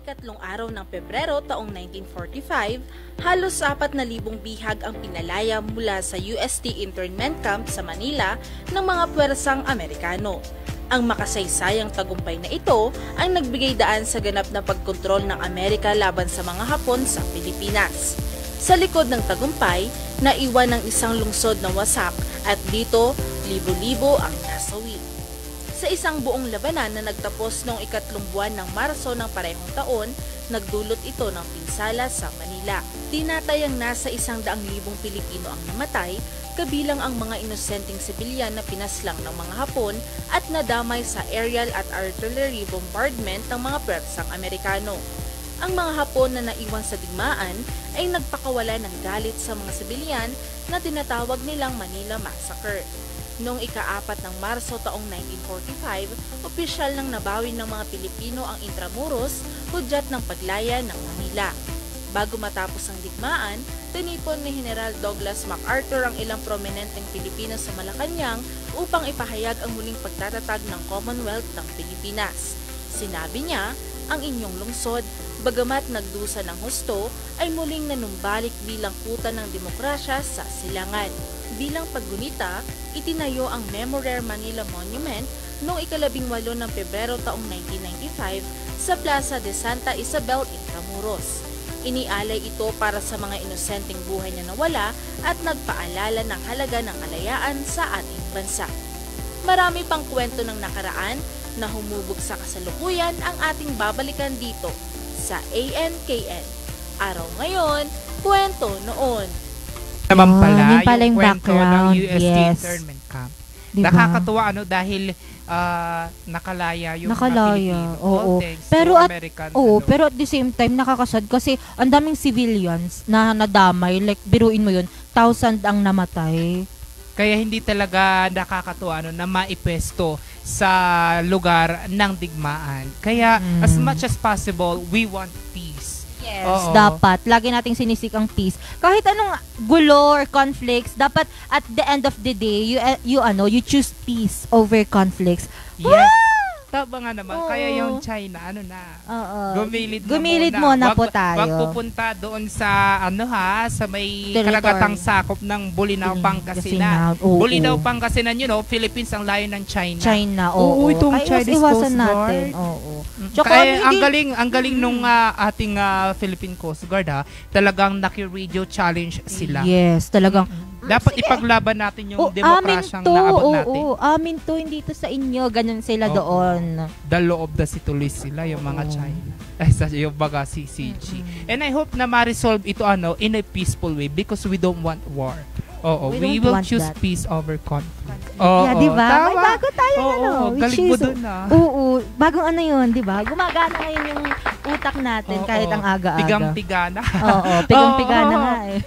ikatlong araw ng Pebrero taong 1945, halos 4,000 bihag ang pinalaya mula sa UST internment camp sa Manila ng mga puwersang Amerikano. Ang makasaysayang tagumpay na ito ang nagbigay daan sa ganap na pagkontrol ng Amerika laban sa mga Hapon sa Pilipinas. Sa likod ng tagumpay, naiwan ng isang lungsod na wasak at dito, libo-libo ang nasawi. Sa isang buong labanan na nagtapos noong ikatlong buwan ng Marso ng parehong taon, nagdulot ito ng pinsala sa Manila. Tinatayang nasa 100,000 Pilipino ang namatay, kabilang ang mga inosenteng sibilyan na pinaslang ng mga Hapon at nadamay sa aerial at artillery bombardment ng mga puwersang Amerikano. Ang mga Hapon na naiwan sa digmaan ay nagpakawala ng galit sa mga sibilyan na tinatawag nilang Manila Massacre. Noong ika-4 ng Marso taong 1945, opisyal nang nabawi ng mga Pilipino ang Intramuros, hudyat ng paglaya ng Manila. Bago matapos ang digmaan, tinipon ni General Douglas MacArthur ang ilang prominenteng Pilipino sa Malacanang upang ipahayag ang muling pagtatatag ng Commonwealth ng Pilipinas. Sinabi niya, ang inyong lungsod, bagamat nagdusa ng husto, ay muling nanumbalik bilang kuta ng demokrasya sa silangan. Bilang paggunita, itinayo ang Memorare Manila Monument noong ika-18 ng Pebrero taong 1995 sa Plaza de Santa Isabel, Intramuros. Inialay ito para sa mga inosenteng buhay na nawala at nagpaalala ng halaga ng kalayaan sa ating bansa. Marami pang kwento ng nakaraan na humubog sa kasalukuyan ang ating babalikan dito sa ANKN. Araw ngayon, kwento noon. Naman pala, yun pala yung kwento background, ng UST yes. internment camp. Diba? Nakakatuwa dahil nakalaya yung mga Pilipino. Oo. Thanks Pero to at American, pero at the same time nakakasad kasi ang daming civilians na nadamay, like biruin mo yun, 1,000 ang namatay. Kaya hindi talaga nakakatuwa na maipwesto sa lugar ng digmaan. Kaya as much as possible, we want peace. Yes, Oo. dapat. Lagi nating sinisik ang peace. Kahit anong gulo or conflicts, dapat at the end of the day, you choose peace over conflicts. Yes. Tama nga naman. Oo. Kaya yung China, Gumilid muna po tayo. Wag pupunta doon sa sa may Territory. karagatang sakop ng Bulinaw, Pangasinan. Oo. Bulinaw, Pangasinan, Philippines ang layo ng China. China, oo. itong Ay, Chinese iwasan Coast natin. Guard. Oo. Tsaka, Kaya ang galing nung ating Philippine Coast Guard talagang naki-radio challenge sila. Yes, talagang. Dapat ipaglaban natin yung demokrasyang naabot natin. Amin to, hindi to sa inyo. Ganun sila doon. The law of the sea tuloy sila, yung mga China. Ay, yung baga CCG. And I hope na ma-resolve ito in a peaceful way because we don't want war. We will choose peace over conflict. Yeah, di ba? May Tama. bago tayo Galing mo dun Oo, bagong yun, di ba? Gumagana ngayon yung utak natin kahit ang aga-aga. Pigang-pigana. Oo, pigang-pigana nga eh.